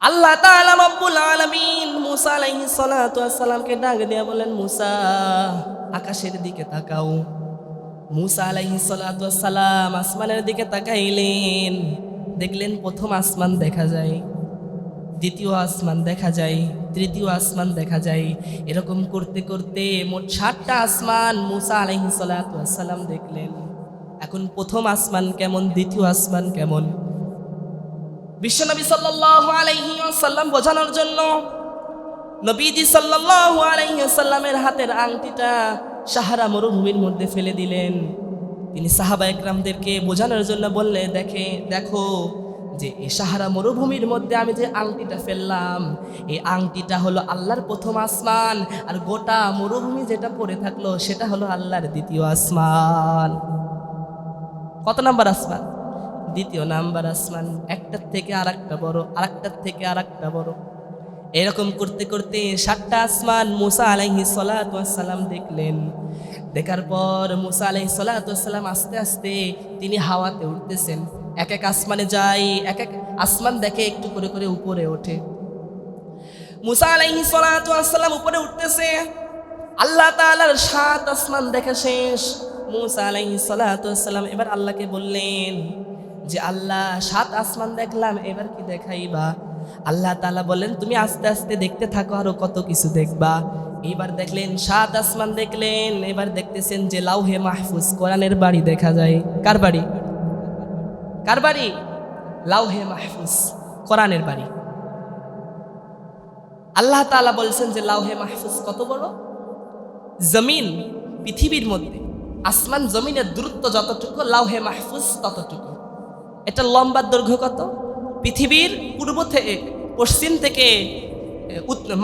আল্লাহ তাআলা রব্বুল আলামিন মুসা আলাইহিস সালাতু ওয়াস সালামকে ডাক দিয়ে বলেন, মুসা আকাশের দিকে তাকাও। মুসা আলাইহিস সালাতু ওয়াস সালাম আসমানের দিকে তাকাইলেন, দেখলেন প্রথম আসমান দেখা যায়, দ্বিতীয় আসমান দেখা যায়, তৃতীয় আসমান দেখা যায়। এরকম করতে করতে মোট ৭টা আসমান মুসা আলাইহিস সালাতু ওয়াস সালাম দেখলেন। এখন প্রথম আসমান কেমন, দ্বিতীয় আসমান কেমন, বিশ্বনবী সাল্লাল্লাহু আলাইহি ওয়াসাল্লাম বোঝানোর জন্য নবীজি সাল্লাল্লাহু আলাইহি ওয়াসাল্লামের হাতের আংটিটা সাহারা মরুভূমির মধ্যে ফেলে দিলেন। তিনি সাহাবা একরামদেরকে বোঝানোর জন্য বললে, দেখো যে এই সাহারা মরুভূমির মধ্যে আমি যে আংটিটা ফেললাম, এই আংটিটা হলো আল্লাহর প্রথম আসমান, আর গোটা মরুভূমি যেটা পড়ে থাকলো সেটা হলো আল্লাহর দ্বিতীয় আসমান। কত নাম্বার আসমান? দ্বিতীয় নাম্বার আসমান। একটার থেকে আরেকটা বড়, আরেকটার থেকে আরেকটা বড়। এরকম করতে করতে ৭টা আসমান মুসা আলাইহিস সালাতু ওয়াস সালাম দেখলেন। দেখার পর মুসা আলাইহিস সালাতু ওয়াস সালাম আস্তে আস্তে তিনি হাওয়াতে উঠতেছেন। এক এক আসমানে যায়, এক এক আসমান দেখে একটু করে করে উপরে ওঠে। মুসা আলাইহিস সালাতু ওয়াস সালাম উপরে উঠতেছে, আল্লাহ তাআলার ৭ আসমান দেখা শেষ। মুসা আলাইহিস সালাতু ওয়াস সালাম এবার আল্লাহকে বললেন যে, আল্লাহ ৭ আসমান দেখলাম, এবার কি দেখাইবা? আল্লাহ তাআলা বললেন, তুমি আস্তে আস্তে দেখতে থাকো, আরো কত কিছু দেখবা। এবার দেখলেন ৭ আসমান দেখলেন, এবার দেখতেছেন যে লাউহে মাহফুজ, কোরআনের বাড়ি দেখা যায়। কার বাড়ি? কার বাড়ি? লাউহে মাহফুজ, কোরআনের বাড়ি। আল্লাহ তাআলা বলছেন যে লাউহে মাহফুজ কত বড়? জমিন, পৃথিবীর মধ্যে আসমান জমিনের দূরত্ব যতটুকু, লাউহে মাহফুজ ততটুকু। এটা লম্বার দৈর্ঘ্য কত? পৃথিবীর পূর্ব থেকে পশ্চিম থেকে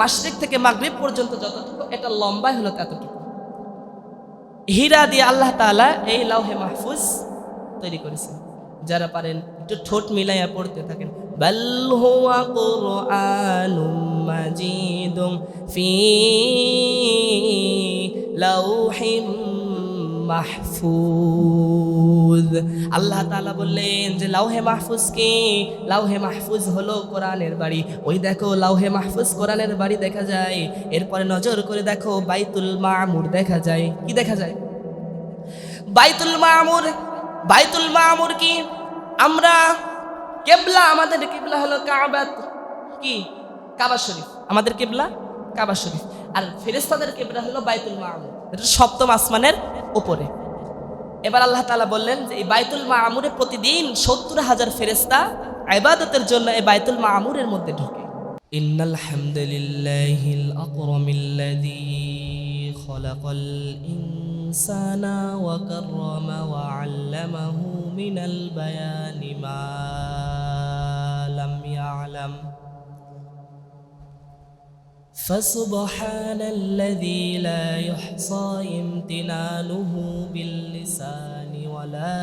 মাশরিক থেকে মাগরিব পর্যন্ত যতটুকু, এটা লম্বাই হলো ততটুকু। হীরা দিয়ে আল্লাহ তাআলা এই লাউহে মাহফুজ তৈরি করেছেন। যারা পারেন একটু ঠোঁট মিলাইয়া পড়তে থাকেন, বাল হুয়া কুরআনুম মাজিদুম ফি লাউহিম মাহফুজ। আল্লাহ তাআলা বললেন যে লাউহে মাহফুজ কি? লাউহে মাহফুজ হলো কোরআনের বাড়ি। ওই দেখো লাউহে মাহফুজ কোরআনের বাড়ি দেখা যায়। এরপরে নজর করে দেখো বাইতুল মামুর দেখা যায়। কি দেখা যায়? বাইতুল মামুর। বাইতুল মামুর কি? আমরা কিবলা, আমাদের কিবলা হলো কাবা। কি? কাবা শরীফ। আমাদের কিবলা কাবা শরীফ। আর ফেরেশতাদের কিবলা হলো বাইতুল মামুর, এটা ৭ম আসমানের উপরে। এবার আল্লাহ তাআলা বললেন যে এই বাইতুল মামুরে প্রতিদিন ৭০,০০০ ফেরেশতা ইবাদতের জন্য এই বাইতুল মামুরের মধ্যে ঢোকে। ইন্নাল হামদুলিল্লাহিল আকরামিল্লাযী খলাকাল ইনসানা ওয়া কাররামা ওয়া আল্লামাহু মিনাল বায়ানি মা লাম ইয়ালাম فسبحان الذي لا يحصى امتنانه باللسان ولا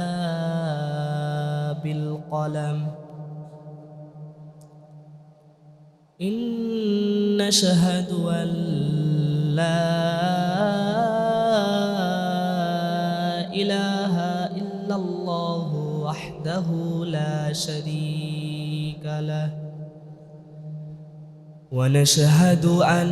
بالقلم إن نشهد أن لا إله إلا الله وحده لا شريك له ونشهد أن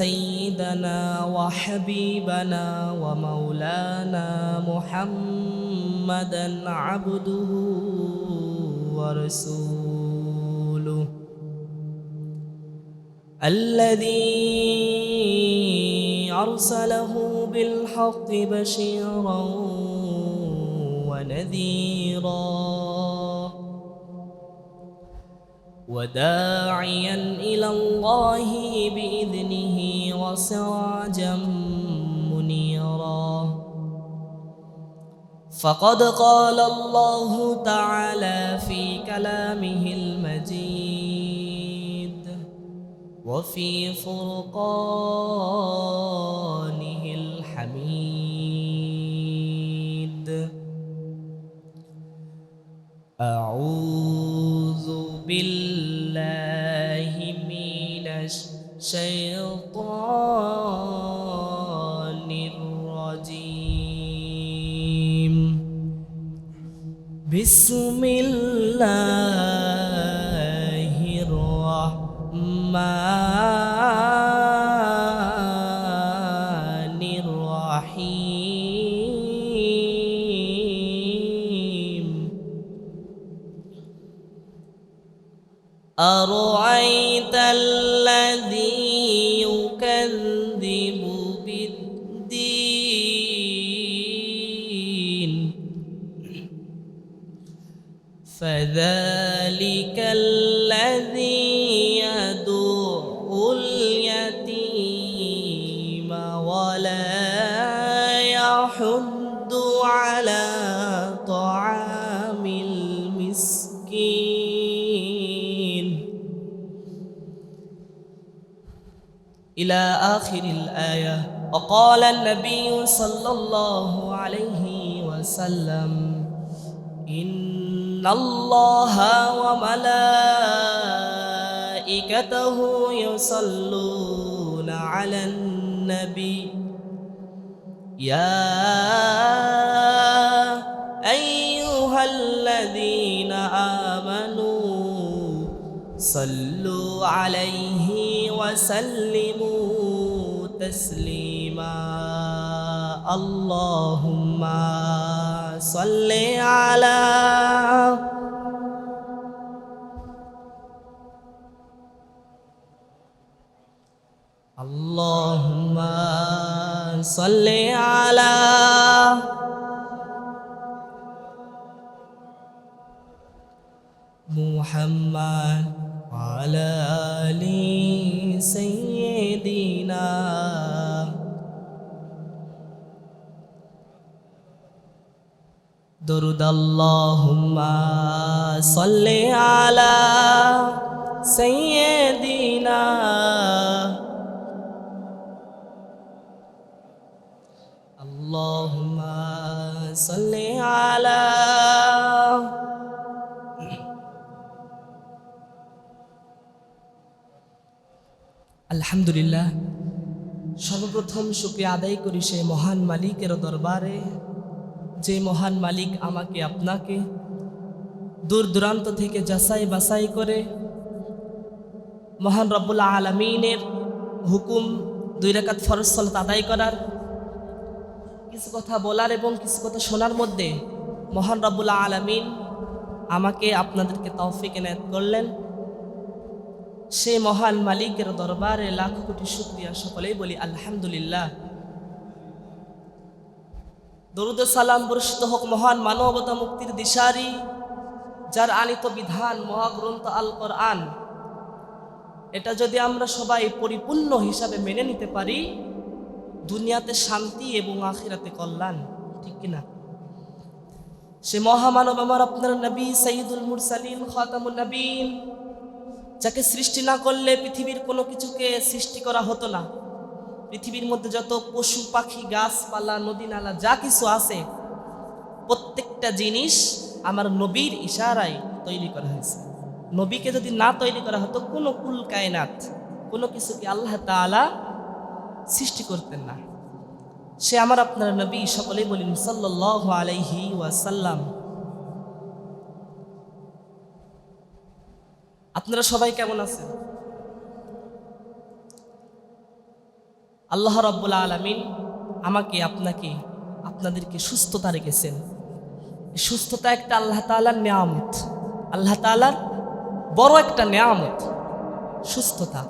سيدنا وحبيبنا ومولانا محمدا عبده ورسوله الذي أرسله بالحق بشيرا ونذيرا وداعيا إلى الله بإذنه وسراجا منيرا فقد قال الله تعالى في كلامه المجيد وفي فرقانه الحميد أعوذ بالله من الشيطان الرجيم بسم الله রহমানির রহিম আরাআইতাল্লাযী ইউকাযযিবু বিদ্দীন فذلك الذي يدعو اليتيم ولا يحض على طعام المسكين إلى آخر الآية. وقال النبي صلى الله عليه وسلم إن الله وملائكته يصلون على النبي يا أيها الذين آمنوا صلوا عليه وسلموا تسليما اللهم صل على اللهم صل على محمد وعلى آل سيدنا درود اللهم صل على سيدنا اللهم صل على আলহামদুলিল্লাহ সর্বপ্রথম শুকরিয়া আদায় করি সেই মহান মালিকের দরবারে যে মহান মালিক আমাকে আপনাকে দূর দূরান্ত থেকে যাচাই বাছাই করে মহান রব্বুল আলামিনের হুকুম 2 রাকাত ফরজ সালাত আদায় করার কিছু কথা বলার এবং কিছু কথা শোনার মধ্যে মহান রব্বুল আলামিন আমাকে আপনাদেরকে তৌফিক এনায়েত করলেন। সেই মহান মালিকের দরবারে লাখ কোটি শুকরিয়া, সকলেই বলি আলহামদুলিল্লাহ। দরুদ সালাম বর্ষিত হোক মহান মানবতা মুক্তির দিশারি, যার আনিত বিধান মহাগ্রন্থ আল কোরআন। এটা যদি আমরা সবাই পরিপূর্ণ হিসাবে মেনে নিতে পারি, দুনিয়াতে শান্তি এবং আখিরাতে কল্যাণ, ঠিক কিনা? সে মহামানব আমার আপনার নবী সাইয়্যিদুল মুরসালিন খাতামুন নবীন, যাকে সৃষ্টি না করলে পৃথিবীর কোনো কিছুকে সৃষ্টি করা হতো না। পৃথিবীর মধ্যে যত পশু পাখি গাছপালা নদী নালা যা কিছু আছে, প্রত্যেকটা জিনিস আমার নবীর ইশারায় তৈরি করা হয়েছে। নবীকে যদি না তৈরি করা হতো, কোনো কুল কায়নাত কোনো কিছুকে আল্লাহ তাআলা সৃষ্টি করতেন না। সে আমার আপনার নবী, সকলেই বলেন সাল্লাল্লাহু আলাইহি ওয়াসাল্লাম। আপনারা সবাই কেমন আছেন? আল্লাহ রাব্বুল আলামিন আমাকে আপনাকে আপনাদেরকে সুস্থতা রেখেছেন। এই সুস্থতা একটা আল্লাহ তাআলার নিয়ামত, আল্লাহ তাআলার বড় একটা নিয়ামত সুস্থতা।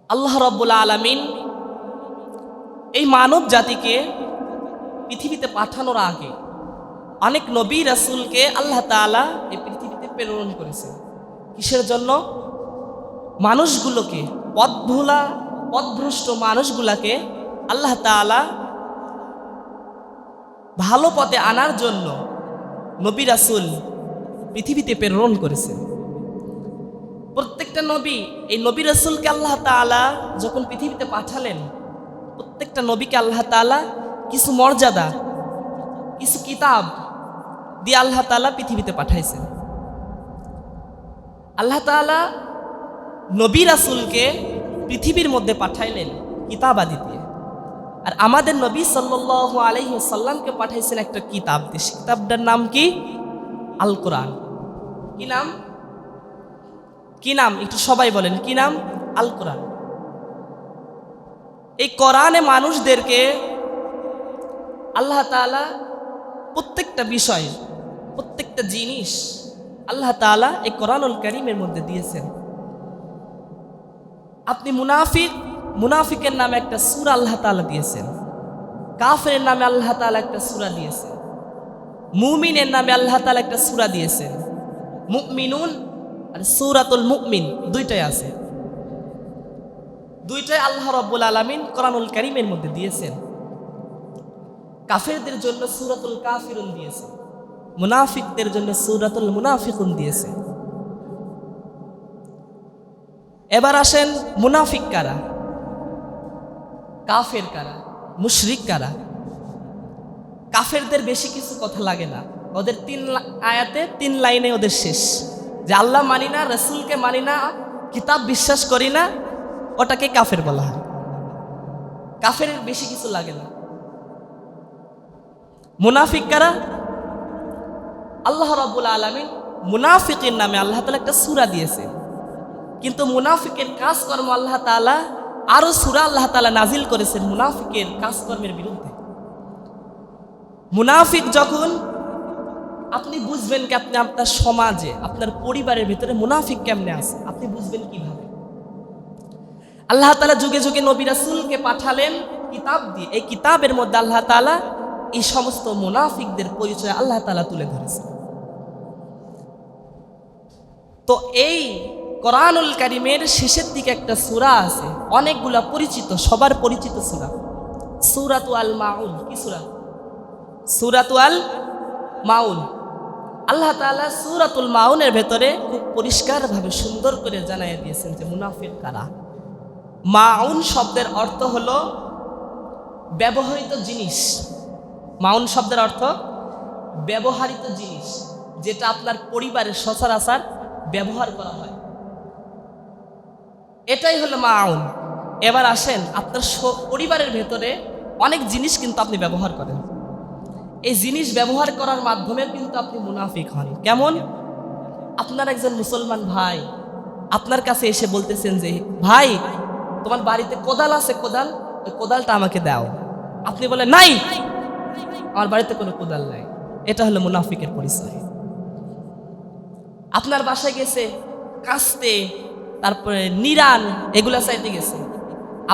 আল্লাহ রাব্বুল আলামিন এই মানব জাতিকে পৃথিবীতে পাঠানোর আগে অনেক নবী রাসূলকে আল্লাহ তাআলা এই পৃথিবীতে প্রেরণ করেছেন। কিসের জন্য? মানুষগুলোকে, পথভ্রষ্ট মানুষগুলাকে আল্লাহ তাআলা ভালো পথে আনার জন্য নবী রাসূল পৃথিবীতে প্রেরণ করেছেন। প্রত্যেকটা নবী, এই নবী রাসূলকে আল্লাহ তাআলা যখন পৃথিবীতে পাঠালেন, প্রত্যেকটা নবীকে আল্লাহ তাআলা কিছু মর্যাদা, কিছু কিতাব দিয়ে আল্লাহ তাআলা পৃথিবীতে পাঠাইছেন। আল্লাহ তাআলা নবী রাসূলকে পৃথিবীর মধ্যে পাঠাইলেন কিতাব আদি দিয়ে, আর আমাদের নবী সাল্লাল্লাহু আলাইহি ওয়াসাল্লামকে পাঠাইছেন একটা কিতাব দিয়ে। সেই কিতাবটার নাম কি? আল কোরআন। কি নাম? কি নাম? একটু সবাই বলেন, কি নাম? আল কোরআন। এই কোরআনে মানুষদেরকে আল্লাহ তাআলা প্রত্যেকটা বিষয়, প্রত্যেকটা জিনিস আল্লাহ তাআলা এই কোরআনুল কারীমের মধ্যে দিয়েছেন। আপনি মুনাফিকের নামে একটা সূরা আল্লাহ তাআলা দিয়েছেন, কাফেরের নামে আল্লাহ তাআলা একটা সূরা দিয়েছেন, মুমিনের নামে আল্লাহ তাআলা একটা সূরা দিয়েছেন। মুমিনুন আর সূরাতুল মুমিন দুইটাই আছে, দুইটাই আল্লাহ রাব্বুল আলামিন কোরআনুল কারীমের মধ্যে দিয়েছেন। কাফেরদের জন্য সূরাতুল কাফিরুন দিয়েছে, মুনাফিকদের জন্য সূরাতুল মুনাফিকুন দিয়েছে। এবার আসেন, মুনাফিক কারা, কাফের কারা, মুশরিক কারা? কাফেরদের বেশি কিছু কথা লাগে না, ওদের 3 আয়াতে 3 লাইনে ওদের শেষ, যে আল্লাহ মানি না, রাসূলকে মানি না, কিতাব বিশ্বাস করি না, ওটাকে কাফের বলা হয়। কাফের বেশি কিছু লাগে না। মুনাফিক কারা? আল্লাহ রাব্বুল আলামিন মুনাফিকের নামে আল্লাহ তাআলা একটা সূরা দিয়েছে, কিন্তু মুনাফিকের কাজকর্ম আল্লাহ তাআলা আরো সূরা আল্লাহ তাআলা নাজিল করেছেন মুনাফিকের কাজকর্মের বিরুদ্ধে। মুনাফিক যখন আপনি বুঝবেন কি, আপনি আপনার সমাজে, আপনার পরিবারের ভিতরে মুনাফিক কেমনে আছে, আপনি বুঝবেন কিভাবে? আল্লাহ তাআলা যুগে যুগে নবী রাসূলকে পাঠালেন কিতাব দিয়ে, এই কিতাবের মধ্যে আল্লাহ তাআলা এই সমস্ত মুনাফিকদের পরিচয় আল্লাহ তাআলা তুলে ধরেছেন। তো এই কোরআনুল কারীমের শেষের দিকে একটা সূরা আছে, অনেকগুলা পরিচিত, সবার পরিচিত সূরা, সূরাতু আল মাউন। কি সূরা? সূরাতু আল মাউন। আল্লাহ তাআলা সূরাতুল মাউনের ভেতরে খুব পরিষ্কারভাবে সুন্দর করে জানাইয়া দিয়েছেন যে মুনাফিক কারা। মাউন শব্দের অর্থ হলো ব্যবহৃত জিনিস। মাউন শব্দের অর্থ ব্যবহৃত জিনিস, যেটা আপনার পরিবারের সচরাচর ব্যবহার করা হয়, এটাই হলো মাউন। এবার আসেন, আপনার পরিবারের ভেতরে অনেক জিনিস কিন্তু আপনি ব্যবহার করেন, এই জিনিস ব্যবহার করার মাধ্যমে কিন্তু আপনি মুনাফিক হন। কেমন? আপনার একজন মুসলমান ভাই আপনার কাছে এসে বলতেছেন যে, ভাই তোমার বাড়িতে কোদাল আছে, কোদাল, ওই কোদালটা আমাকে দাও। আপনি বলেন, নাই, আমার বাড়িতে কোনো কোদাল নাই। এটা হলো মুনাফিকের পরিচয়। আপনার বাসায় গেছে কাস্তে, তারপরে নিরান, এগুলা চাইতে গেছে,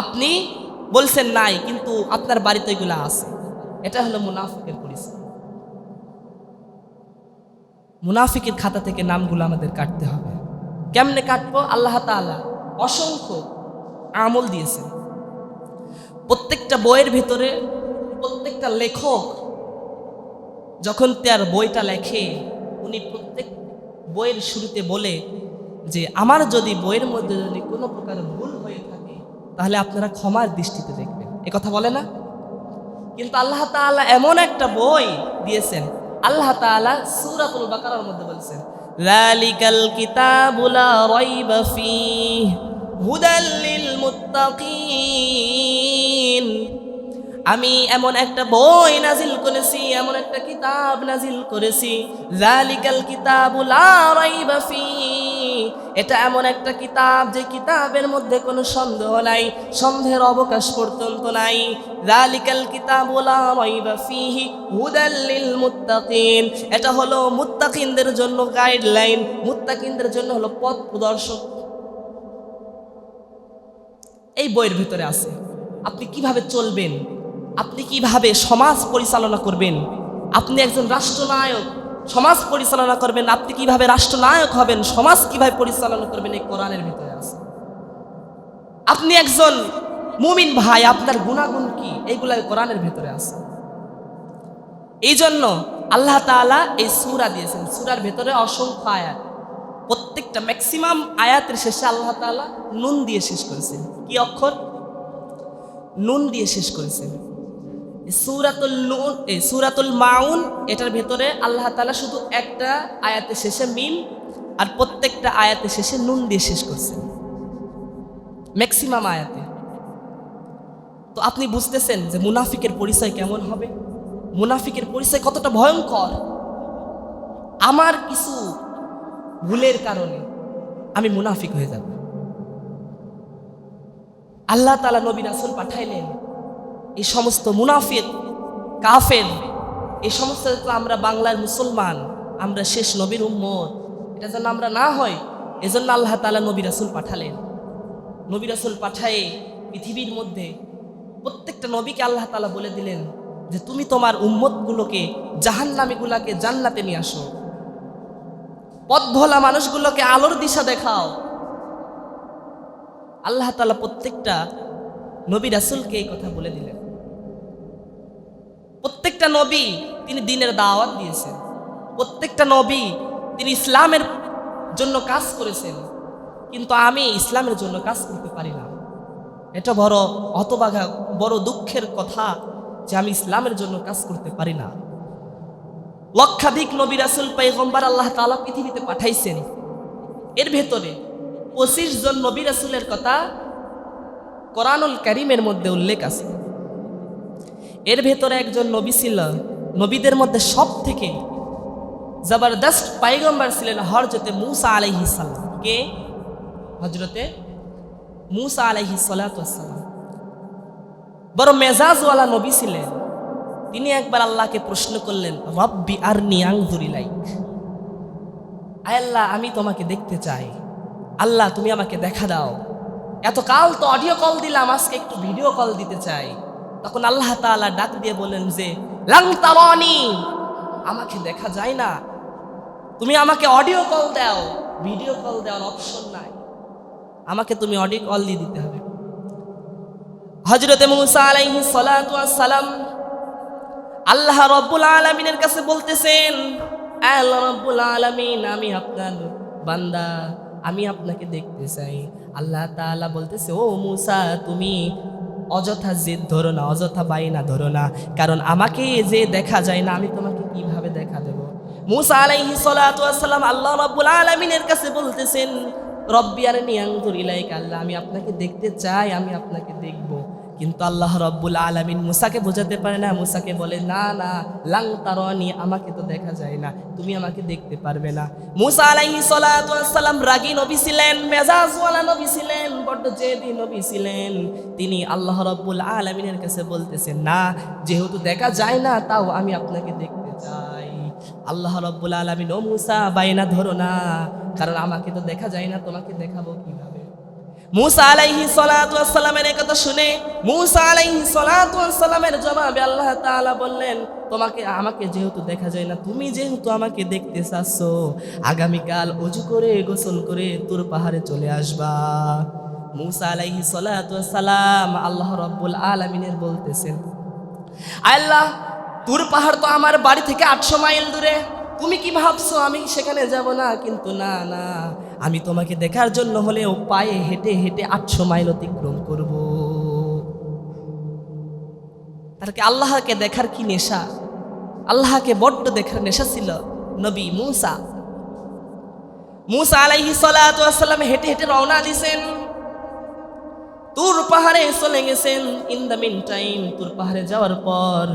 আপনি বলছেন নাই, কিন্তু আপনার বাড়িতে এগুলা আছে। এটা হলো মুনাফিকের পরিচয়। মুনাফিকের খাতা থেকে নামগুলো আমাদের কাটতে হবে। কেমনে কাটবো? আল্লাহ তাআলা অসংখ্য আমল দিয়েছেন। প্রত্যেকটা বইয়ের ভিতরে প্রত্যেকটা লেখক যখন তার বইটা লেখে, উনি প্রত্যেক বইয়ের শুরুতে বলে যে আমার যদি বইয়ের মধ্যে যদি কোনো প্রকার ভুল হয়ে থাকে তাহলে আপনারা ক্ষমার দৃষ্টিতে দেখবেন, এ কথা বলে না? কিন্তু আল্লাহ তাআলা এমন একটা বই দিয়েছেন, আল্লাহ তাআলা সূরাতুল বাকারার মধ্যে বলছেন, যালিকাল কিতাবু লা রাইবা ফীহি হুদাল লিল মুত্তাকিন। আমি এমন একটা বই নাজিল করেছি, এমন একটা কিতাব নাজিল করেছি, যালিকাল কিতাবু লা রাইবা ফীহি, এটা এমন একটা কিতাব যে কিতাবের মধ্যে কোনো সন্দেহ নাই, সন্দেহের অবকাশ পর্যন্ত নাই। যালিকাল কিতাবু লা রাইবা ফীহি হুদাল লিল মুত্তাকিন, এটা হলো মুত্তাকিনদের জন্য গাইডলাইন, মুত্তাকিনদের জন্য হলো পথ প্রদর্শক। এই বইয়ের ভিতরে আছে আপনি কিভাবে চলবেন, আপনি কিভাবে সমাজ পরিচালনা করবেন, আপনি একজন রাষ্ট্রনায়ক, সমাজ পরিচালনা করবেন, আপনি কিভাবে রাষ্ট্রনায়ক হবেন, সমাজ কিভাবে পরিচালনা করবেন, এই কোরআনের ভিতরে আছে। আপনি একজন মুমিন ভাই, আপনার গুনাহগুণ কি, এইগুলা কোরআনের ভিতরে আছে। এই জন্য আল্লাহ তাআলা এই সূরা দিয়েছেন, সূরার ভিতরে অসংখ্য আয়াত, প্রত্যেকটা ম্যাক্সিমাম আয়াতের শেষে আল্লাহ তাআলা নুন দিয়ে শেষ করেছেন। কি অক্ষর? নুন দিয়ে শেষ করেছেন। সূরাতুল মাউন, এটার ভেতরে আল্লাহ তাআলা শুধু একটা আয়াতের শেষে মিম আর প্রত্যেকটা আয়াতের শেষে নুন দিয়ে শেষ করছেন, ম্যাক্সিমাম আয়াতে। তো আপনি বুঝতেছেন যে মুনাফিকের পরিচয় কেমন হবে, মুনাফিকের পরিচয় কতটা ভয়ঙ্কর। আমার কিছু ভুলের কারণে, আমি মুনাফিক হয়ে যাব। আল্লাহ তাআলা নবী রাসূল পাঠাইলেন, এই সমস্ত মুনাফিক কাফের, এই সমস্ত আমরা বাংলার মুসলমান, আমরা শেষ নবীর উম্মত, এটা যেন আমরা না হয়, এজন্য আল্লাহ তাআলা নবী রাসূল পাঠালেন। নবী রাসূল পাঠায়ে পৃথিবীর মধ্যে প্রত্যেকটা নবীকে আল্লাহ তাআলা বলে দিলেন যে তুমি তোমার উম্মতগুলোকে, জাহান্নামীগুলোকে জান্নাতে নিয়ে আসো, পথ ভোলা মানুষগুলোকে আলোর দিশা দেখাও। আল্লাহ তাআলা প্রত্যেকটা নবী রাসূলকে এই কথা বলে দিলেন। প্রত্যেকটা নবী তিনি দ্বীনের দাওয়াত দিয়েছেন, প্রত্যেকটা নবী তিনি ইসলামের জন্য কাজ করেছেন, কিন্তু আমি ইসলামের জন্য কাজ করতে পারি না। এটা বড় হতভাগা, বড় দুঃখের কথা যে আমি ইসলামের জন্য কাজ করতে পারি না। লক্ষাধিক নবী রাসূল পয়গম্বর আল্লাহ তাআলা পৃথিবীতে পাঠাইছেন, এর ভেতরে 25 জন নবী রাসূলের কথা কোরআনুল কারীমের মধ্যে উল্লেখ আছে। এর ভেতরে একজন নবী ছিল, নবীদের মধ্যে সব থেকে জবরদস্ত পয়গম্বর ছিলেন হযরতে মূসা আলাইহিস সালাম। কে? হযরতে মূসা আলাইহিস সালাতু ওয়াস সালাম বড় মেজাজওয়ালা নবী ছিলেন। তিনি একবার আল্লাহকে প্রশ্ন করলেন, রব্বি আরনি আনজুর ইলাইক, আয় আল্লাহ আমি তোমাকে দেখতে চাই, আল্লাহ তুমি আমাকে দেখা দাও। এতকাল তো অডিও কল দিলাম, আজকে একটু ভিডিও কল দিতে চাই। তখন আল্লাহ তাআলা ডাক দিয়ে বলেন যে লাং তারানি, আমাকে দেখা যায় না, তুমি আমাকে অডিও কল দাও, ভিডিও কল দেওয়ার অপশন নাই, আমাকে তুমি অডিও কল দিয়ে দিতে হবে। হযরতে মূসা আলাইহিস সালাতু ওয়াস সালাম আল্লাহ রাব্বুল আলামিনের কাছে বলতেছেন, আল্লাহ রাব্বুল আলামিন আমি আপনার বান্দা, আমি আপনাকে দেখতে চাই। আল্লাহ তাআলা বলতেছে, ও মূসা তুমি অযথা জেদ ধরো না, অযথা বাইনা ধরো না, কারণ আমাকে যে দেখা যায় না আমি তোমাকে কিভাবে দেখা দেব। মূসা আলাইহিস সালাতু ওয়াস সালাম আল্লাহ রাব্বুল আলামিনের কাছে বলতেছেন, রব্বি আরনি আনজুর ইলাইক, আল্লাহ আমি আপনাকে দেখতে চাই, আমি আপনাকে দেখব। কিন্তু আল্লাহ রাব্বুল আলামিন মূসাকে বোঝাতে পারে না, মূসাকে বলে না না লাং তারানি, আমাকে তো দেখা যায় না, তুমি আমাকে দেখতে পারবে না। মূসা আলাইহিস সালাতু ওয়াস সালাম রাগী নবী ছিলেন, মেজাজওয়ালা নবী ছিলেন, বড্ড জেদি নবী ছিলেন। তিনি আল্লাহ রাব্বুল আলামিনের কাছে বলতেছেন, না যেহেতু দেখা যায় না তাও আমি আপনাকে দেখতে চাই। আল্লাহ রাব্বুল আলামিন, ও মূসা বাইনা ধরো না, কারণ আমাকে তো দেখা যায় না, তোমাকে দেখাবো কিভাবে। মূসা আলাইহিস সালাতু ওয়াস সালামের এই কথা শুনে মূসা আলাইহিস সালাতু ওয়াস সালামের জবাবে আল্লাহ তাআলা বললেন, তোমাকে আমাকে যেহেতু দেখা যায় না, তুমি যেহেতু আমাকে দেখতে চাচ্ছ, আগামীকাল ওযু করে গোসল করে তুর পাহাড়ে চলে আসবা। মূসা আলাইহিস সালাতু ওয়াস সালাম আল্লাহ রাব্বুল আলামিনের বলতেছেন, আল্লাহ তুর পাহাড় তো আমার বাড়ি থেকে 800 মাইল দূরে, তুমি কি ভাবছো আমি সেখানে যাব না? কিন্তু না না, আমি তোমাকে দেখার জন্য হলেও পায়ে হেঁটে হেঁটে 800 মাইল অতিক্রম করব। তার কি আল্লাহকে দেখার কি নেশা, আল্লাহকে বড্ড দেখার নেশা ছিল নবী মূসা। মূসা আলাইহিস সালাতু ওয়াস সালাম হেঁটে হেঁটে রওনা দিয়েছেন, তুর পাহাড়ে চলে গেছেন। ইন দ্য মিন টাইম তুর পাহাড়ে যাওয়ার পর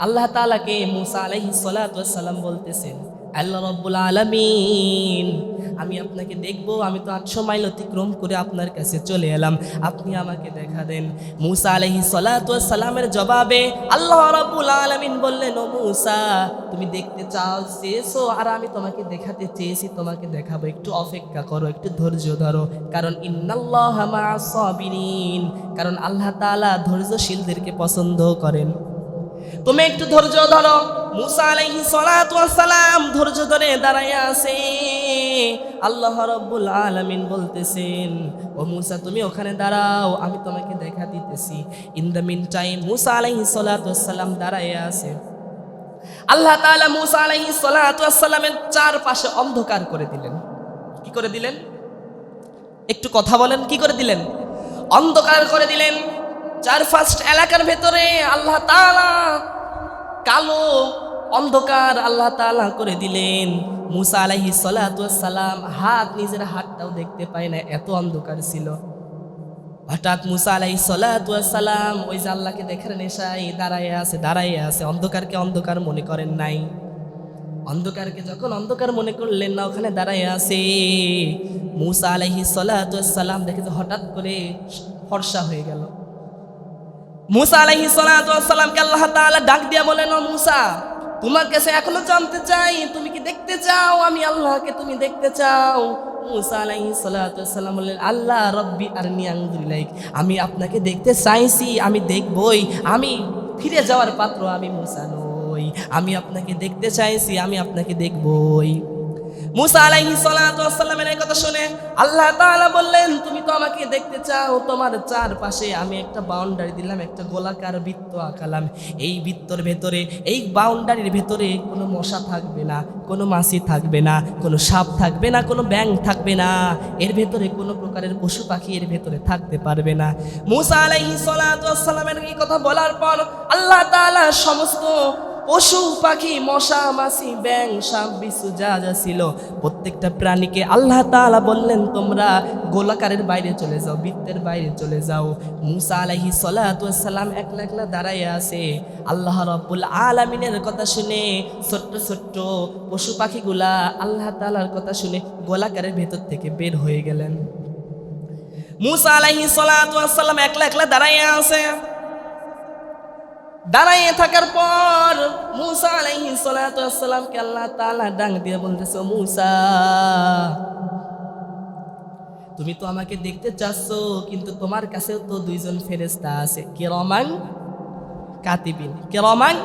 আল্লাহ তাআলাকে মূসা আলাইহিস সালাতু ওয়াস সালাম বলতেছেন, আল্লাহ রাব্বুল আলামিন আমি আপনাকে দেখব, আমি তো 800 মাইল অতিক্রম করে আপনার কাছে চলে এলাম, আপনি আমাকে দেখা দেন। মূসা আলাইহিস সালাতু ওয়াস সালামের জবাবে আল্লাহ রাব্বুল আলামিন বললেন, ও মূসা তুমি দেখতে চেয়েছো আর আমি তোমাকে দেখাতে চেয়েছি, তোমাকে দেখাবো, একটু অপেক্ষা করো, একটু ধৈর্য ধরো, কারণ ইন্নাল্লাহা মা'আস সাবিরিন, কারণ আল্লাহ তাআলা ধৈর্যশীলদেরকে পছন্দ করেন। তুমি একটু ধৈর্য ধরো। মূসা আলাইহিস সালাতু ওয়াস সালাম ধৈর্য ধরে দাঁড়ায় আছে। আল্লাহ রাব্বুল আলামিন বলতেছেন, ও মূসা তুমি ওখানে দাঁড়াও, আমি তোমাকে দেখা দিতেছি। In the mean time Musa আলাইহিস সালাতু ওয়াস সালাম দাঁড়ায় আছে। আল্লাহ তাআলা মূসা আলাইহিস সালাতু ওয়াস সালামের চারপাশে অন্ধকার করে দিলেন। কি করে দিলেন? একটু কথা বলেন, কি করে দিলেন? অন্ধকার করে দিলেন। চারপাশ এলাকার ভেতরে আল্লাহ তাআলা কালো অন্ধকার আল্লাহ তাআলা করে দিলেন। মূসা আলাইহিস সালাতু ওয়াস সালাম নিজের হাতটাও দেখতে পায় না, এত অন্ধকার ছিল। হঠাৎ মূসা আলাইহিস সালাতু ওয়াস সালাম ওই যে আল্লাহকে দেখার নেশায় দাঁড়ায় আছে, অন্ধকারকে অন্ধকার মনে করেন নাই। অন্ধকারকে যখন অন্ধকার মনে করলেন না, ওখানে দাঁড়ায় আছে মূসা আলাইহিস সালাতু ওয়াস সালাম, দেখে যে হঠাৎ করে ফর্সা হয়ে গেল। মূসা আলাইহিস সালাতু ওয়াস সালামকে আল্লাহ তাআলা ডাক দিয়া বলেন, ও মূসা, তোমার কাছে এখনো জানতে চাই, তুমি কি দেখতে চাও আমি আল্লাহকে? তুমি দেখতে চাও? মূসা আলাইহিস সালাতু ওয়াস সালাম বললেন, আল্লাহ রব্বি আরনি আনজুর ইলাইক, আমি আপনাকে দেখতে চাইছি, আমি দেখবই, আমি ফিরে যাওয়ার পাত্র আমি মূসা নই, আমি আপনাকে দেখতে চাইছি, আমি আপনাকে দেখবই। মূসা আলাইহিস সালাতু ওয়াস সালামের এই কথা শুনে আল্লাহ তাআলা বললেন, তুমি তো আমাকে দেখতে চাও, তোমার চারপাশে আমি একটা বাউন্ডারি দিলাম, একটা গোলাকার বৃত্ত আঁকালাম। এই বৃত্তর ভেতরে, এই বাউন্ডারির ভেতরে কোনো মশা থাকবে না, কোনো মাছি থাকবে না, কোনো সাপ থাকবে না, কোনো ব্যাঙ থাকবে না, এর ভেতরে কোনো প্রকারের পশু পাখি এর ভেতরে থাকতে পারবে না। মূসা আলাইহিস সালাতু ওয়াস সালামের এই কথা বলার পর আল্লাহ তাআলা সমস্ত পশু পাখি, মশা মাছি, ব্যাঙ, সাপ বিচ্ছু যা যা ছিল প্রত্যেকটা প্রাণীকে আল্লাহ তাআলা বললেন, তোমরা গোলাকারের বাইরে চলে যাও, বৃত্তের বাইরে চলে যাও। মূসা আলাইহিস সালাতু ওয়াস সালাম একলা একলা দাঁড়াইয়া আছে। আল্লাহ রাব্বুল আলামিনের কথা শুনে ছোট্ট ছোট্ট পশু পাখিগুলা আল্লাহ তাআলার কথা শুনে গোলাকারের ভেতর থেকে বের হয়ে গেলেন। মূসা আলাইহিস সালাতু ওয়াস সালাম একলা একলা দাঁড়াইয়া আছে। দাঁড়াইয়ে থাকার পর মূসা আলাইহিস সালাতু ওয়াস সালামকে আল্লাহ তাআলা ডাক দিয়ে বলতেছে, মূসা, তুমি তো আমাকে দেখতে চাচ্ছ, কিন্তু তোমার কাছেও তো দুইজন ফেরেশতা আছে, কিরামান কাতিবিন। কিরামান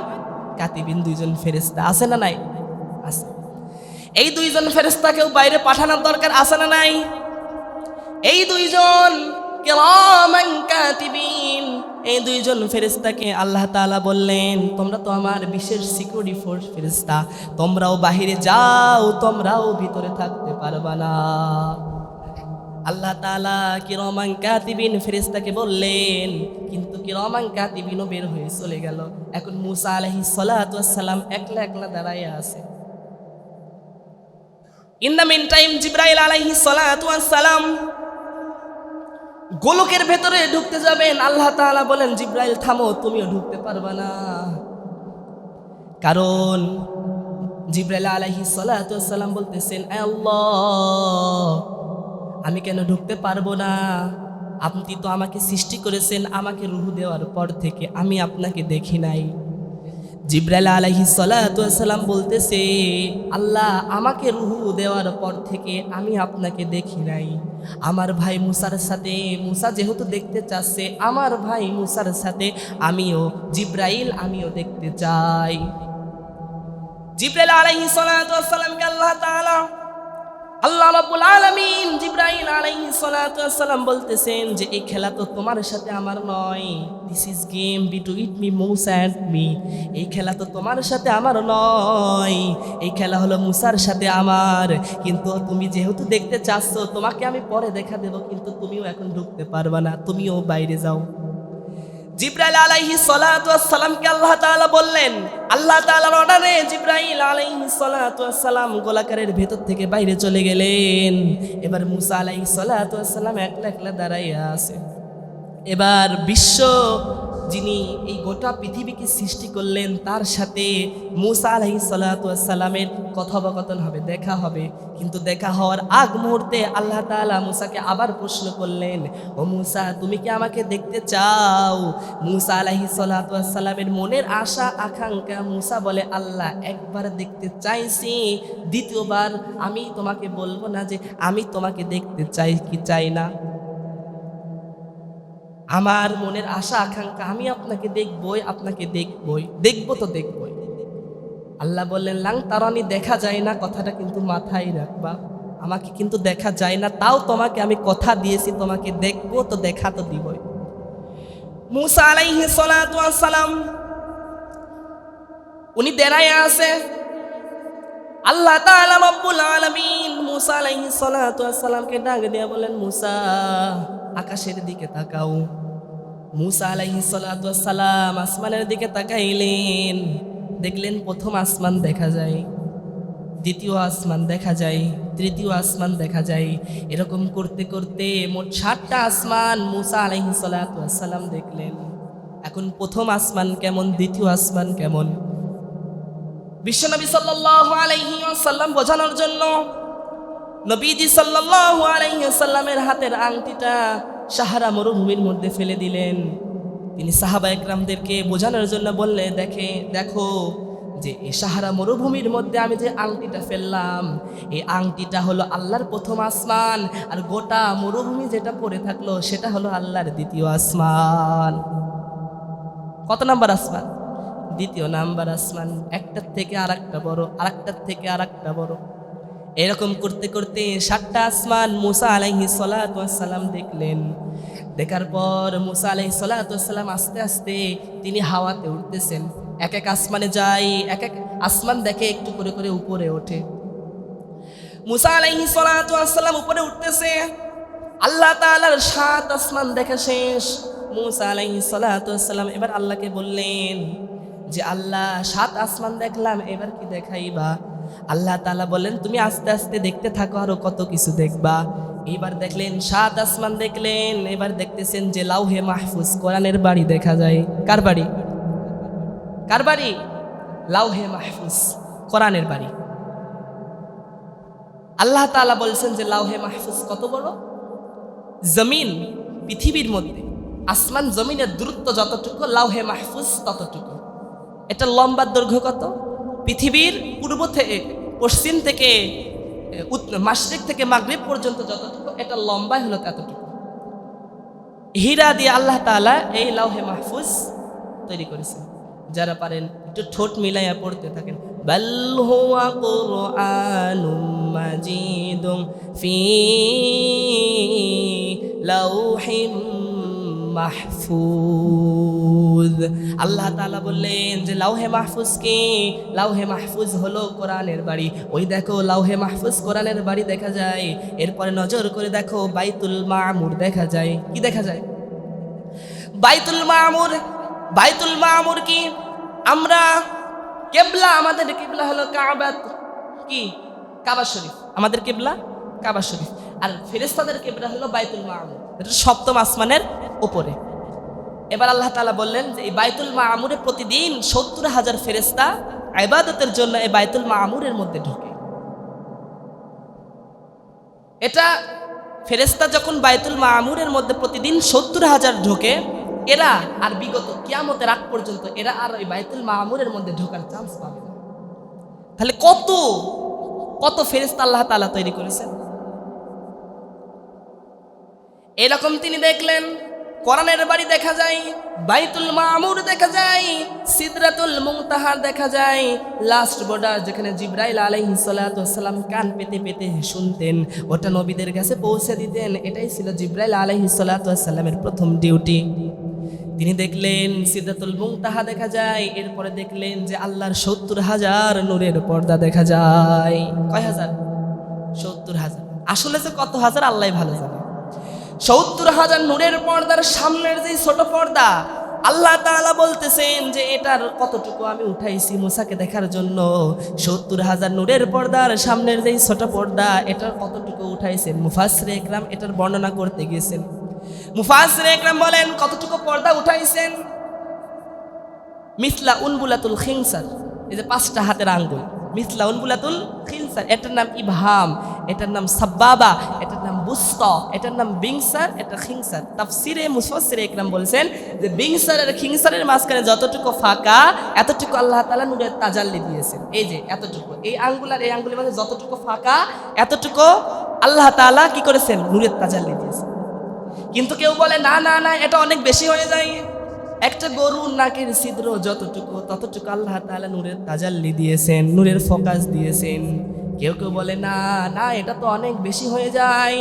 কাতিবিন, দুইজন ফেরেশতা আছে না নাই? আছে। এই দুইজন ফেরেশতাকেও বাইরে পাঠানোর দরকার আছে না নাই? এই দুইজন কিরামান কাতিবিন, এই দুইজন ফেরেশতাকে আল্লাহ তাআলা বললেন, তোমরা তো আমার বিশেষ সিকিউরিটি ফোর্স ফেরেশতা, তোমরাও বাহিরে যাও, তোমরাও ভিতরে থাকতে পারবা না। আল্লাহ তাআলা কিরামান কাতিবিন ফেরেশতাকে বললেন, কিন্তু কিরামান কাতিবিনও বের হয়ে চলে গেল। এখন মূসা আলাইহিস সালাতু ওয়াস সালাম একলা একলা দাঁড়ায় আছে। ইন দ্য মিন টাইম জিবরাইল আলাইহিস সালাতু ওয়াস সালাম গোলকের ভেতরে ঢুকতে যাবেন। আল্লাহ তাআলা বলেন, জিবরাইল থামো, তুমিও ঢুকতে পারবা না। কারণ জিবরাইল আলাইহিস সালাতু ওয়াস সালাম বলতেছেন, আয় আল্লাহ, আমি কেন ঢুকতে পারবো না? আপনি তো আমাকে সৃষ্টি করেছেন, আমাকে রূহ দেওয়ার পর থেকে আমি আপনাকে দেখি নাই। জিবরাইল আলাইহিস সালাতু ওয়াস সালাম বলতেছে, আল্লাহ, আমাকে রূহ দেওয়ার পর থেকে আমি আপনাকে দেখি নাই। আমার ভাই মূসার সাথে, মূসা যেহেতু দেখতে চাচ্ছে, আমার ভাই মূসার সাথে আমিও জিবরাইল, আমিও দেখতে চাই। জিবরাইল আলাইহিস সালাতু ওয়াস সালামকে আল্লাহ রাব্বুল আলামিন জিবরাইল আলাইহিস সালাতু ওয়াস সালাম বলতেছেন যে এই খেলা তো তোমার সাথে আমার নয়, this is game between me Musa and me. এই খেলা তো তোমার সাথে আমার নয়, এই খেলা হলো মূসার সাথে আমার। কিন্তু তুমি যেহেতু দেখতে চাচ্ছ, তোমাকে আমি পরে দেখা দেব, কিন্তু তুমিও এখন ঢুকতে পারবা না, তুমিও বাইরে যাও। জিবরাইল আলাইহিস সালাতু ওয়াস সালামকে আল্লাহ তাআলা বললেন, আল্লাহ তাআলার অর্ডারে জিবরাইল আলাইহিস সালাতু ওয়াস সালাম গোলাকারের ভেতর থেকে বাইরে চলে গেলেন। এবার মূসা আলাইহিস সালাতু ওয়াস সালাম একলা একলা দাঁড়াইয়া আছে। এবার বিশ্ব, যিনি এই গোটা পৃথিবীকে সৃষ্টি করলেন, তার সাথে মূসা আলাইহিস সালাতু ওয়াস সালামের কথোপকথন হবে, দেখা হবে। কিন্তু দেখা হওয়ার আগ মুহূর্তে আল্লাহ তাআলা মূসাকে আবার প্রশ্ন করলেন, ও মূসা, তুমি কি আমাকে দেখতে চাও? মূসা আলাইহিস সালাতু ওয়াস সালামের মনের আশা আকাঙ্ক্ষা, মূসা বলে, আল্লাহ, একবার দেখতে চাইছি, দ্বিতীয়বার আমি তোমাকে বলবো না যে আমি তোমাকে দেখতে চাই কি চাই না। আমার মনের আশা আকাঙ্ক্ষা, আমি আপনাকে দেখবই, আপনাকে দেখবই, দেখবো তো দেখবই। আল্লাহ বললেন, লাং তারানি, দেখা যায় না, কথাটা কিন্তু মাথায় রাখবা। আমাকে কিন্তু দেখা যায় না, তাও তোমাকে আমি কথা দিয়েছি, তোমাকে দেখবো তো দেখা তো দিবই। মূসা আলাইহিস সালাতু ওয়াস সালাম উনি দাঁড়ায় আছে। আল্লাহ তাআলা রব্বুল আলামিন মূসা আলাইহিস সালাতু ওয়াস সালামকে ডাক দিয়ে বলেন, মূসা, আকাশের দিকে তাকাও। মূসা আলাইহিস সালাতু ওয়াস সালাম আসমানের দিকে তাকাইলেন। দেখলেন প্রথম আসমান দেখা যায়, দ্বিতীয় আসমান দেখা যায়, তৃতীয় আসমান দেখা যায়। এরকম করতে করতে মোট 7টা আসমান মূসা আলাইহিস সালাতু ওয়াস সালাম দেখলেন। এখন প্রথম আসমান কেমন, দ্বিতীয় আসমান কেমন, বিশ্বনবী সাল্লাল্লাহু আলাইহি ওয়াসাল্লাম বোঝানোর জন্য নবীজি সাল্লাল্লাহু আলাইহি ওয়াসাল্লামের হাতের আংটিটা সাহারা মরুভূমির মধ্যে ফেলে দিলেন। তিনি সাহাবা একরামদেরকে বোঝানোর জন্য বললে, দেখো যে এই সাহারা মরুভূমির মধ্যে আমি যে আংটিটা ফেললাম, এই আংটিটা হলো আল্লাহর প্রথম আসমান, আর গোটা মরুভূমি যেটা পড়ে থাকলো সেটা হলো আল্লাহর দ্বিতীয় আসমান। কত নাম্বার আসমান? দ্বিতীয় নাম্বার আসমান। একটার থেকে আরেকটা বড়, আরেকটার থেকে আরেকটা বড়। এরকম করতে করতে 7টা আসমান মুসা আলাইহিস সালাতু ওয়াস সালাম দেখলেন। দেখার পর মুসা আলাইহিস সালাতু ওয়াস সালাম আস্তে আস্তে তিনি হাওয়াতে উঠতেছেন। এক এক আসমানে যায়, এক এক আসমান দেখে একটু করে করে উপরে ওঠে। মুসা আলাইহিস সালাতু ওয়াস সালাম উপরে উঠতেছে, আল্লাহ তাআলার 7 আসমান দেখা শেষ। মুসা আলাইহিস সালাতু ওয়াস সালাম এবার আল্লাহকে বললেন যে আল্লাহ 7 আসমান দেখলাম, এবার কি দেখাইবা? আল্লাহ তাআলা বললেন তুমি আস্তে আস্তে দেখতে থাকো, আরো কত কিছু দেখবা। এবার দেখলেন 7 আসমান দেখলেন, এবার দেখতেছেন যে লাউহে মাহফুজ, কোরআনের বাড়ি দেখা যায়। কার বাড়ি? কার বাড়ি? লাউহে মাহফুজ, কোরআনের বাড়ি। আল্লাহ তাআলা বলছেন যে লাউহে মাহফুজ কত বড়? জমিন, পৃথিবীর মধ্যে আসমান জমিনের দূরত্ব যতটুকু, লাউহে মাহফুজ ততটুকু। এটা লম্বার দৈর্ঘ্য কত? পৃথিবীর পূর্ব থেকে পশ্চিম থেকে মাশরিক থেকে মাগরিব পর্যন্ত যতটুকু, এটা লম্বাই হলো ততটুকু। হীরা দিয়ে আল্লাহ তাআলা এই লাউহে মাহফুজ তৈরি করেছেন। যারা পারেন একটু ঠোঁট মিলাইয়া পড়তে থাকেন, বাল হুয়া কুরআনুম মাজিদুম ফি লাউহিম মাহফুজ। আল্লাহ তাআলা বললেন যে লাউহে মাহফুজ কি? লাউহে মাহফুজ হলো কোরআনের বাড়ি। ওই দেখো লাউহে মাহফুজ কোরআনের বাড়ি দেখা যায়। এরপরে নজর করে দেখো বাইতুল মামুর দেখা যায়। কি দেখা যায়? বাইতুল মামুর। বাইতুল মামুর কি? আমরা কিবলা, আমাদের কিবলা হলো কাবা। কি? কাবা শরীফ। আমাদের কিবলা কাবা শরীফ, আর ফেরেশতাদের কিবলা হলো বাইতুল মামুর। এটা 7ম আসমানের উপরে। এবার আল্লাহ তাআলা বললেন যে এই বাইতুল মামুরে প্রতিদিন 70,000 ফেরেশতা ইবাদতের জন্য এই বাইতুল মামুরের মধ্যে ঢোকে। এটা ফেরেশতা যখন বাইতুল মামুরের মধ্যে প্রতিদিন 70,000 ঢোকে, এরা আর বিগত কিয়ামতের আগ পর্যন্ত এরা আর ওই বাইতুল মামুরের মধ্যে ঢোকার চান্স পাবে না। তাহলে কত কত ফেরেশতা আল্লাহ তাআলা তৈরি করেছেন। এরকম তিনি দেখলেন কোরআনের বাড়ি দেখা যায়, বাইতুল মামুর দেখা যায়, সিদরাতুল মুনতাহা দেখা যায়, লাস্ট বর্ডার যেখানে জিবরাইল আলাইহিস সালাতু ওয়াস সালাম কান পেতে পেতে শুনতেন, ওটা নবীদের কাছে পৌঁছে দিতেন। এটাই ছিল জিবরাইল আলাইহিস সালাতু ওয়াস সালামের প্রথম ডিউটি। তিনি দেখলেন সিদরাতুল মুনতাহা দেখা যায়। এরপরে দেখলেন যে আল্লাহর 70,000 নূরের পর্দা দেখা যায়। কয় হাজার? 70,000। আসলে যে কত হাজার আল্লাহই ভালো জানে। 70,000 নূরের পর্দার সামনের যে ছোট পর্দা, আল্লাহ তাআলা বলতেছেন যে এটার কতটুকু আমি উঠাইছি মুসাকে দেখার জন্য। 70,000 নূরের পর্দার সামনের যে ছোট পর্দা, এটার কতটুকু উঠাইছেন মুফাসসিরে ইকরাম এটার বর্ণনা করতে গিয়েছেন। মুফাসসিরে ইকরাম বলেন কতটুকু পর্দা উঠাইছেন? মিসলা উনবুলাতুল খিনসার, এই যে 5টা হাতের আঙ্গুল, মিসলা উনবুলাতুল খিনসার, এটার নাম ইবহাম, এটার নাম সাব্বাবা, এটার নাম বুসতা, এটার নাম বিংসার, এটা খিনসার। তাফসিরে মুফাসসিরে ইকরাম বলছেন যে বিংসার আর খিনসারের মাঝখানে যতটুকু ফাঁকা, এতটুকু আল্লাহ তাআলা নূরের তাজাল্লি দিয়েছেন। এই যে এতটুকু, এই আঙ্গুল আর এই আঙ্গুলের মাঝে যতটুকু ফাঁকা, এতটুকু আল্লাহ তাআলা কি করেছেন? নূরের তাজাল্লি দিয়েছেন। কিন্তু কেউ বলে না না না, এটা অনেক বেশি হয়ে যায়। একটা গরুর নাকের ছিদ্র যতটুকু, ততটুকু আল্লাহ তাআলা নূরের তাজাল্লি দিয়েছেন, নূরের ফোকাস দিয়েছেন। কেউ কেউ বলে না না, এটা তো অনেক বেশি হয়ে যায়।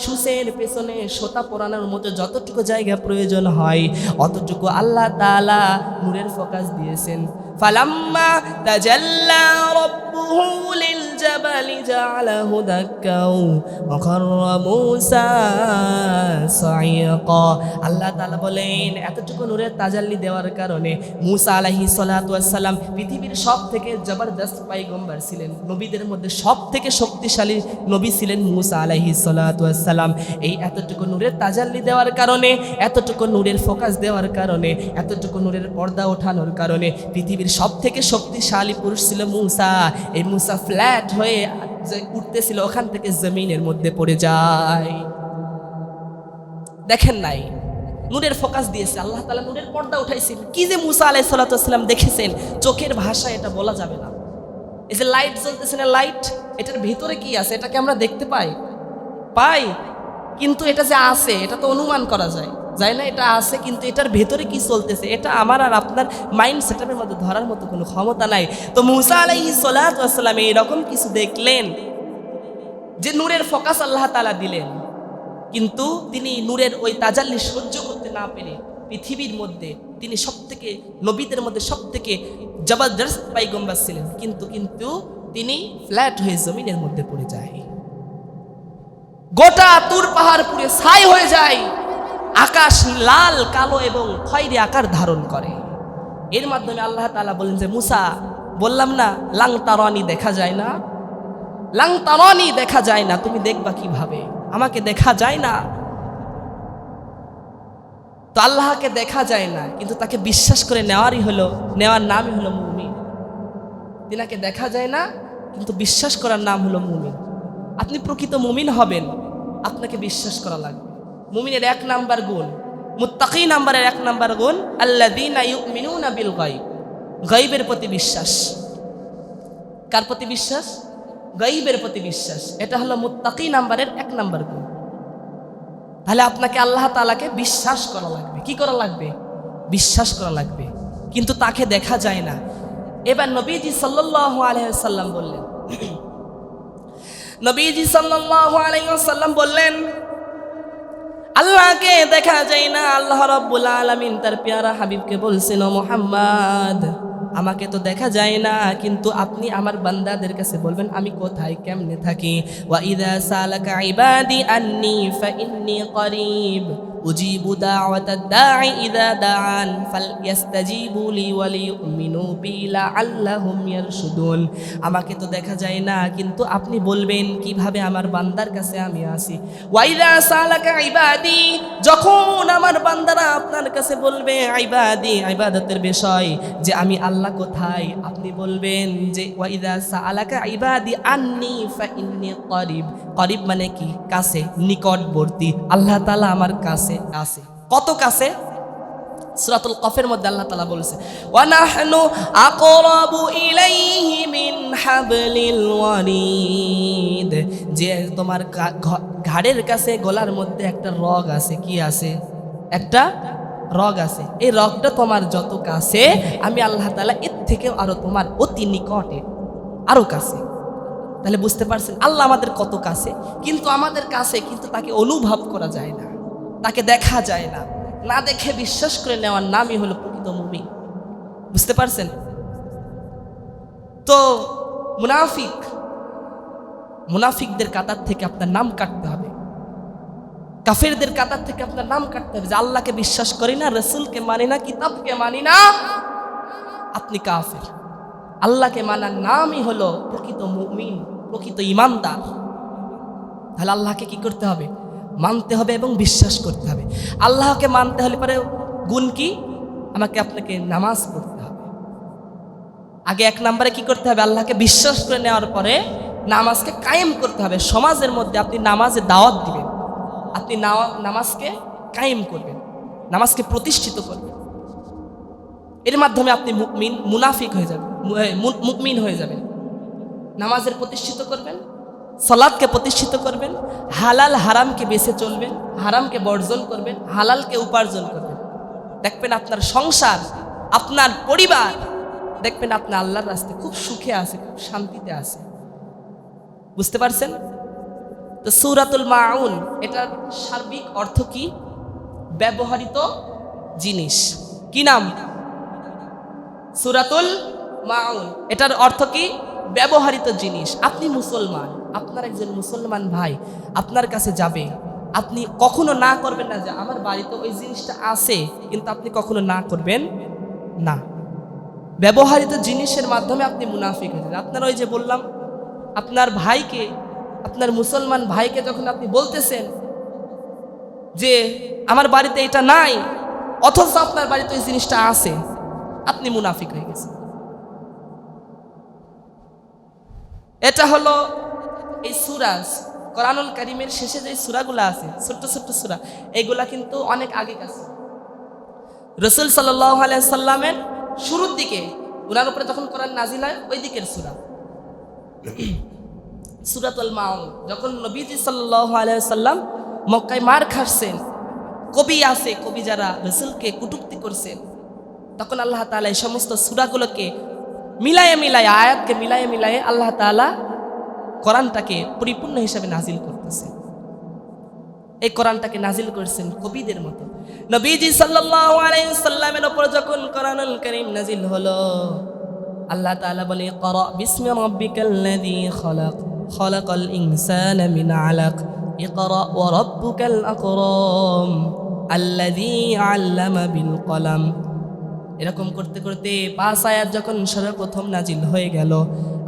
সুসের পেছনে সোতা পরানোর মতো যতটুকু জায়গা প্রয়োজন হয়, অতটুকু আল্লাহ তাআলা নূরের ফোকাস দিয়েছেন। ফালাম্মা তাজাল্লা রাব্বুহু লিল জাবালি জাআলাহু দাক্কাও ওয়া খাররা মূসা সাইয়্যিকা। আল্লাহ তাআলা বলেন এতটুকু নূরের তাজাল্লি দেওয়ার কারণে মূসা আলাইহিস সালাতু ওয়াস সালাম পৃথিবীর সবথেকে জবরদস্ত পয়গম্বর ছিলেন। নবীদের মধ্যে সবথেকে শক্তিশালী নবী ছিলেন মূসা আলাইহিস সালাতু ওয়াস সালাম এই এতটুকু নূরের তাজাল্লি দেওয়ার কারণে, এতটুকু নূরের ফোকাস দেওয়ার কারণে, এতটুকু নূরের পর্দা ওঠানোর কারণে পৃথিবীর সব থেকে শক্তিশালী পুরুষ ছিল মূসা। এই মূসা ফ্ল্যাট হয়ে যে উঠতেছিল ওখান থেকে জমিনের মধ্যে পড়ে যায়। দেখেন নাই, নূরের ফোকাস দিয়েছে আল্লাহ তাআলা, নূরের পর্দা উঠাইছিল। কি যে মূসা আলাইহিস সালাতু ওয়াস সালাম দেখেছেন, চোখের ভাষায় এটা বলা যাবে না। এই যে লাইট জ্বলতেছে না, লাইট, এটার ভিতরে কি আছে এটাকে আমরা দেখতে পাই, কিন্তু এটা যে আছে এটা তো অনুমান করা যায় না। এটা আছে, কিন্তু এটার ভেতরে কি চলতেছে এটা আমার আর আপনার মাইন্ড সেটআপের মধ্যে ধরার মতো কোনো ক্ষমতা নাই। তো মূসা আলাইহিস সালাতু ওয়াস সালাম এরকম কিছু দেখলেন যে নূরের ফোকাস আল্লাহ তাআলা দিলেন, কিন্তু তিনি নূরের ওই তাজাল্লি সহ্য করতে না পেরে পৃথিবীর মধ্যে তিনি সবথেকে নবীদের মধ্যে সবথেকে জবরদস্ত পয়গম্বর ছিলেন, কিন্তু তিনি ফ্ল্যাট হয়ে জমিনের মধ্যে পড়ে যায়। গোটা তুর পাহাড় পুড়ে ছাই হয়ে যায়, আকাশ লাল, কালো এবং খয়েরি আকার ধারণ করে। এর মাধ্যমে আল্লাহ তাআলা বলেন যে মূসা, বললাম না লাং তারানি দেখা যায় না, লাং তারানি দেখা যায় না, তুমি দেখবা কিভাবে, আমাকে দেখা যায় না। তো আল্লাহকে দেখা যায় না, কিন্তু তাকে বিশ্বাস করে নেওয়ার নামই হলো মুমিন। তিনাকে দেখা যায় না, কিন্তু বিশ্বাস করার নাম হলো মুমিন। আপনি প্রকৃত মুমিন হবেন, আপনাকে বিশ্বাস করা লাগবে। মুমিনের 1 নাম্বার গুণ, মুত্তাকি নাম্বারের 1 নাম্বার গুণ, আল্লাযীনা ইউমিনুনা বিল গায়ব, গায়বের প্রতি বিশ্বাস। কার প্রতি বিশ্বাস? গায়বের প্রতি বিশ্বাস। এটা হলো মুত্তাকি নাম্বারের 1 নাম্বার গুণ। তাহলে আপনাকে আল্লাহ তাআলাকে বিশ্বাস করা লাগবে। কি করা লাগবে? বিশ্বাস করা লাগবে, কিন্তু তাকে দেখা যায় না। এবার নবীজি সাল্লাল্লাহু আলাইহি ওয়াসাল্লাম বললেন, নবীজি সাল্লাল্লাহু আলাইহি ওয়াসাল্লাম বললেন, আল্লাহকে দেখা যায় না। আল্লাহ রাব্বুল আলামিন তার পেয়ারা হাবিবকে বলছেন, ও মুহাম্মদ, আমাকে তো দেখা যায় না, কিন্তু আপনি আমার বান্দাদের কাছে বলবেন আমি কোথায় কেমনে থাকি। ওয়া ইযা সালাকা ইবাদি আন্নী ফাইন্নী করিব উজিবু দাওয়াতাদ দাঈ ইযা দাআন ফালইস্তাজিবু লি ওয়া লিয়ুমিনু বি লাআল্লাহুম ইয়ারশুদুন। আমাকে তো দেখা যায় না, কিন্তু আপনি বলবেন কিভাবে আমার বান্দার কাছে আমি আসি। ওয়া ইযা সালাকা ইবাদি, যখন আমার বান্দারা আপনার কাছে বলবে ইবাদি, ইবাদতের বিষয়, যে আমি আল্লাহ কোথায়, আপনি বলবেন যে ওয়া ইযা সালাকা ইবাদি আন্নী ফাইন্নী করিব। করিব মানে কি? কাছে, নিকটবর্তী। আল্লাহ তাআলা আমার কাছে আছে। কত কাছে? সূরাতুল কফের মধ্যে আল্লাহ তাআলা বলেছে, ওয়া নাহনু আকরাবু ইলাইহি মিন হাবলিল ওয়ারিদ, যে তোমার ঘাড়ের কাছে, গলার মধ্যে একটা রগ আছে। কি আছে? একটা রগ আছে। এই রগটা তোমার যত কাছে, আমি আল্লাহ তাআলা এর থেকে আরো তোমার অতি নিকটে, আরো কাছে। তাহলে বুঝতে পারছেন আল্লাহ আমাদের কত কাছে, কিন্তু আমাদের কাছে, কিন্তু তাকে অনুভব করা যায় না, তাকে দেখা যায় না। না দেখে বিশ্বাস করে নেওয়ার নামই হলো প্রকৃত মুমিন। বুঝতে পারছেন? তো মুনাফিকদের কাতার থেকে আপনার নাম কাটতে হবে, কাফেরদের কাতার থেকে আপনার নাম কাটতে হবে। যে আল্লাহকে বিশ্বাস করি না, রাসূলকে মানি না, কিতাবকে মানি না, আপনি কাফের। আল্লাহকে মানার নামই হলো প্রকৃত মুমিন, প্রকৃত ঈমানদার। তাহলে আল্লাহকে কি করতে হবে? মানতে হবে এবং বিশ্বাস করতে হবে। আল্লাহকে মানতে হলে পরে গুণ কি? আমাকে আপনাকে নামাজ পড়তে হবে। আগে 1 নম্বরে কি করতে হবে? আল্লাহকে বিশ্বাস করে নেওয়ার পরে নামাজকে কায়েম করতে হবে। সমাজের মধ্যে আপনি নামাজে দাওয়াত দিবেন, আপনি নামাজকে কায়েম করবেন, নামাজকে প্রতিষ্ঠিত করবেন। এর মাধ্যমে আপনি মুনাফিক হয়ে যাবেন, মুমিন হয়ে যাবেন। নামাজের প্রতিষ্ঠিত করবেন, সালাতকে প্রতিষ্ঠিত করবেন, হালাল হারামকে বেছে চলবেন, হারামকে বর্জন করবেন, হালালকে উপার্জন করবেন। দেখবেন আপনার সংসার, আপনার পরিবার, দেখবেন আপনি আল্লাহর রাস্তায় খুব সুখে আছে, খুব শান্তিতে আছে। বুঝতে পারছেন? তো সূরাতুল মাউন, এটার সার্বিক অর্থ কি? ব্যবহৃত জিনিস। কি নাম? সূরাতুল মাউন। এটার অর্থ কি? ব্যবহৃত জিনিস। আপনি মুসলমান, আপনার একজন মুসলমান ভাই আপনার কাছে যাবে, আপনি কখনো না করবেন না যে আমার বাড়িতে ওই জিনিসটা আছে, কিন্তু আপনি কখনো না করবেন না। ব্যবহৃত জিনিসের মাধ্যমে আপনি মুনাফিক হয়ে যাবেন। আপনার ওই যে বললাম, আপনার ভাইকে, আপনার মুসলমান ভাইকে যখন আপনি বলতেছেন যে আমার বাড়িতে এটা নাই, অথচ আপনার বাড়িতে এই জিনিসটা আছে, আপনি মুনাফিক হয়ে গেছেন। এটা হলো এই সূরা কোরআনুল কারীমের শেষে যে সূরাগুলো আছে, ছোট্ট ছোট্ট সূরা, এইগুলা কিন্তু অনেক আগে কাছে। রাসূল সাল্লাল্লাহু আলাইহি সাল্লামের শুরুর দিকে ওনার উপরে যখন কোরআন নাজিল হয় ওই দিকের সূরা সূরাতুল মাউন। যখন নবীজি সাল্লাল্লাহু আলাইহি সাল্লাম মক্কায় মার খাচ্ছেন, কবি আছে, কবি যারা রাসূলকে কটূক্তি করছেন, তখন আল্লাহ তাআলা এই সমস্ত সূরাগুলোকে মিলায়ে মিলায়ে, আয়াতকে মিলায়ে মিলায়ে আল্লাহ তাআলা কোরআনটাকে পরিপূর্ণ হিসাবে নাজিল করতেছে। এই কোরআনটাকে নাজিল করেছেন কবিদের মতো। নবীজি সাল্লাল্লাহু আলাইহি সাল্লামের উপর যখন কোরআনুল কারীম নাজিল হলো, আল্লাহ তাআলা বলে, ইকরা বিসমি রাব্বিকাল্লাযী খালাক, খালাকাল ইনসানা মিন আলাক, ইকরা ওয়া রাব্বুকাল আকরাম আল্লাযী আল্লামা বিল কলম। এরকম করতে করতে 5 আয়াত যখন সর্বপ্রথম নাজিল হয়ে গেল,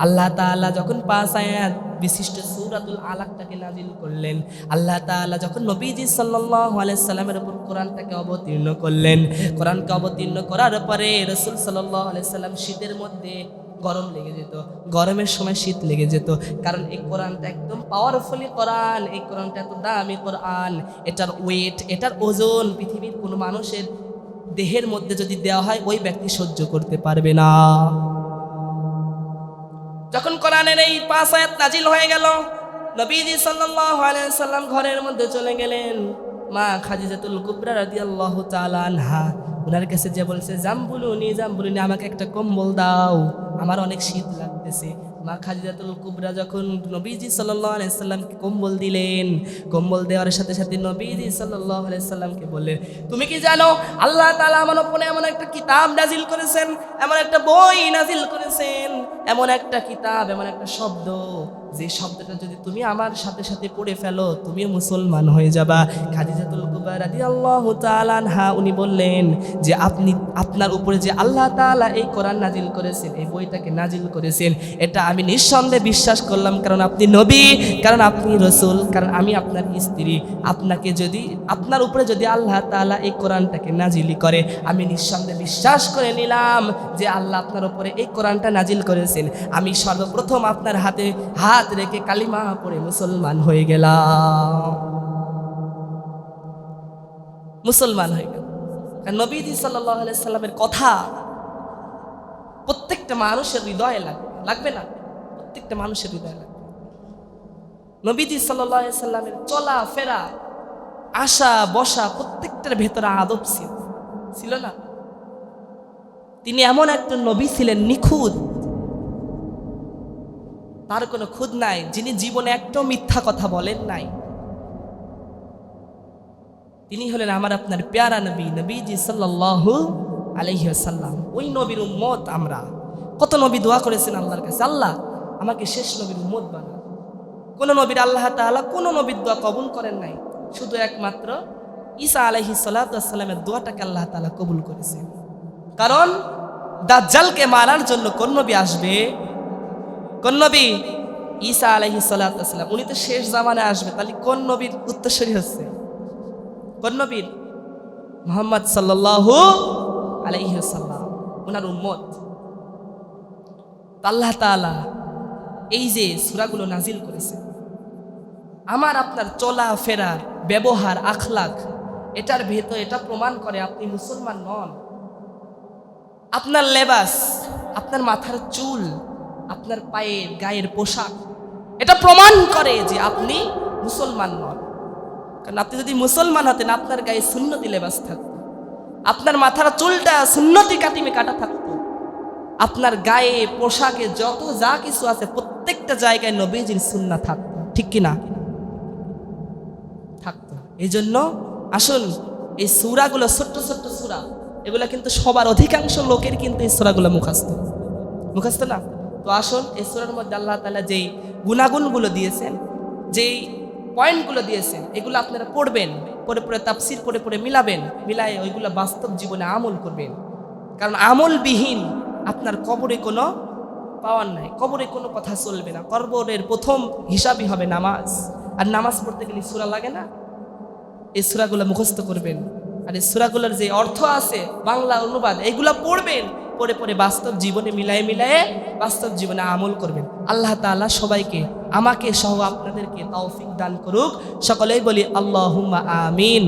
আল্লাহ তাআলা যখন 5 আয়াত বিশিষ্ট সূরাতুল আলাকটাকে নাজিল করলেন, আল্লাহ তাআলা যখন নবীজি সাল্লাল্লাহু আলাইহি সাল্লামের উপর কোরআনটাকে অবতীর্ণ করলেন, কোরআনকে অবতীর্ণ করার পরে রাসূল সাল্লাল্লাহু আলাইহি সাল্লাম শীতের মধ্যে গরম লেগে যেত, গরমের সময় শীত লেগে যেত, কারণ এই কোরআনটা একদম পাওয়ারফুলি কোরআন, এই কোরআনটা এত দামি কোরআন, এটার ওয়েট, এটার ওজন পৃথিবীর কোনো মানুষের দেহের মধ্যে যদি দেওয়া হয় ওই ব্যক্তি সহ্য করতে পারবে না। যখন কোরআনের এই 5 আয়াত নাজিল হয়ে গেল, নবীজি সাল্লাল্লাহু আলাইহি সাল্লাম ঘরের মধ্যে চলে গেলেন। মা খাদিজাতুল কুবরা রাদিয়াল্লাহু তাআলা আনহা ওনার কাছে যে বলছে, জাম্বুলুনি জাম্বুলুনি, আমাকে একটা কম্বল দাও, আমার অনেক শীত লাগতেছে। মা খাদিজাতুল কুবরা যখন নবীজি সাল্লাল্লাহু আলাইহি সাল্লামকে কম্বল দিলেন, কম্বল দেওয়ার সাথে সাথে নবীজি সাল্লাল্লাহু আলাইহি সাল্লামকে বললেন, তুমি কি জানো আল্লাহ তাআলা আমার উপরে এমন একটা কিতাব নাজিল করেছেন, এমন একটা বই নাজিল করেছেন, এমন একটা কিতাব, এমন একটা শব্দ, যে শব্দটা যদি তুমি আমার সাথে সাথে পড়ে ফেলো তুমিও মুসলমান হয়ে যাবা। খাদিজাতুল কুবরা রাদিয়াল্লাহু তাআলা আনহা উনি বললেন যে আপনি, আপনার উপরে যে আল্লাহ তাআলা এই কোরআন নাজিল করেছেন, এই বইটাকে নাজিল করেছেন, এটা আমি নিঃসন্দেহে বিশ্বাস করলাম, কারণ আপনি নবী, কারণ আপনি রাসূল, কারণ আমি আপনার স্ত্রী। আপনাকে যদি, আপনার উপরে যদি আল্লাহ তাআলা এই কোরআনটাকে নাজিল করে, আমি নিঃসন্দেহে বিশ্বাস করে নিলাম যে আল্লাহ আপনার উপরে এই কোরআনটা নাজিল করেছেন। আমি সর্বপ্রথম আপনার হাতে হাত রেখে কালিমা পড়ে মুসলমান হয়ে গেলাম, মুসলমান হয়ে গেল। কারণ নবীজি সাল্লাল্লাহু আলাইহি সাল্লামের কথা প্রত্যেকটা মানুষের হৃদয়ে লাগবে, লাগবে না? প্রত্যেকটা মানুষের হৃদয়ে লাগবে। নবীজি সাল্লাল্লাহু আলাইহি সাল্লামের চলা ফেরা, আসা বসা, প্রত্যেকটার ভেতরে আদব ছিল না? তিনি এমন একজন নবী ছিলেন নিখুঁত, তার কোনো খুঁত নাই, যিনি জীবনে একটাও মিথ্যা কথা বলেন নাই। তিনি হলেন আমার আপনার প্যারা নবী, নবীজি সাল্লাল্লাহু আলাইহি ওয়াসাল্লাম। ওই নবীর উম্মত আমরা। কত নবী দোয়া করেছেন আল্লাহর কাছে, আল্লাহ আমাকে শেষ নবীর উম্মত বানা। কোন নবীর আল্লাহ তাআলা কোন নবীর দোয়া কবুল করেন নাই, শুধু একমাত্র ঈসা আলাইহিস সালাতু ওয়াস সালামের দোয়াটাকে আল্লাহ তাআলা কবুল করেছেন। কারণ দাজ্জালকে মারার জন্য কোন নবী আসবে? কোন নবী? ঈসা আলাইহিস সালাতু ওয়াস সালাম। উনি তো শেষ জামানায় আসবে, তাহলে কোন নবীর উত্তরসূরি হচ্ছে? কোন নবীর? মুহাম্মদ সাল্লাল্লাহু আলাইহি ওয়াসাল্লাম, ওনার উম্মত। আল্লাহ তাআলা এই যে সূরাগুলো নাজিল করেছে, আমার আপনার চলা ফেরার ব্যবহার, আখলাক, এটার ভেতর এটা প্রমাণ করে আপনি মুসলমান নন। আপনার লেবাস, আপনার মাথার চুল, আপনার পায়ের গায়ের পোশাক, এটা প্রমাণ করে যে আপনি মুসলমান নন। কারণ আপনি যদি মুসলমান হতেন, আপনার গায়ে সুন্নতি লেবাস থাকতো, আপনার মাথার চুলটা সুন্নতি কাটিমে কাটা থাকতো, আপনার গায়ে পোশাকে যত যা কিছু আছে প্রত্যেকটা জায়গায় নবীজির সুন্নাহ থাকতো, ঠিক কিনা? থাকতো। এই জন্য আসুন এই সূরাগুলো, ছোট্ট ছোট্ট সূরা, এগুলা কিন্তু সবার, অধিকাংশ লোকের কিন্তু এই সূরাগুলো মুখস্থ না। তো আসুন এই সূরার মধ্যে আল্লাহ তাআলা যেই গুণাগুণগুলো দিয়েছেন, যেই পয়েন্টগুলো দিয়েছেন, এগুলো আপনারা পড়বেন, পড়ে পড়ে তাফসীর পড়ে পড়ে মিলাবেন, মিলায়ে ওইগুলো বাস্তব জীবনে আমল করবেন। কারণ আমলবিহীন আপনার কবরে কোনো পাওয়ার নাই, কবরে কোনো কথা চলবে না। কবরের প্রথম হিসাবই হবে নামাজ, আর নামাজ পড়তে গেলে সূরা লাগে না? এই সূরাগুলো মুখস্থ করবেন, আর এই সূরাগুলোর যে অর্থ আছে বাংলা অনুবাদ এইগুলা পড়বেন, পড়ে পড়ে বাস্তব জীবনে মিলায়ে বাস্তব জীবনে আমল করবেন। আল্লাহ তাআলা সবাইকে, আমাকে সহ আপনাদেরকে তৌফিক দান করুক। সকলেই বলি আল্লাহুম্মা আমিন।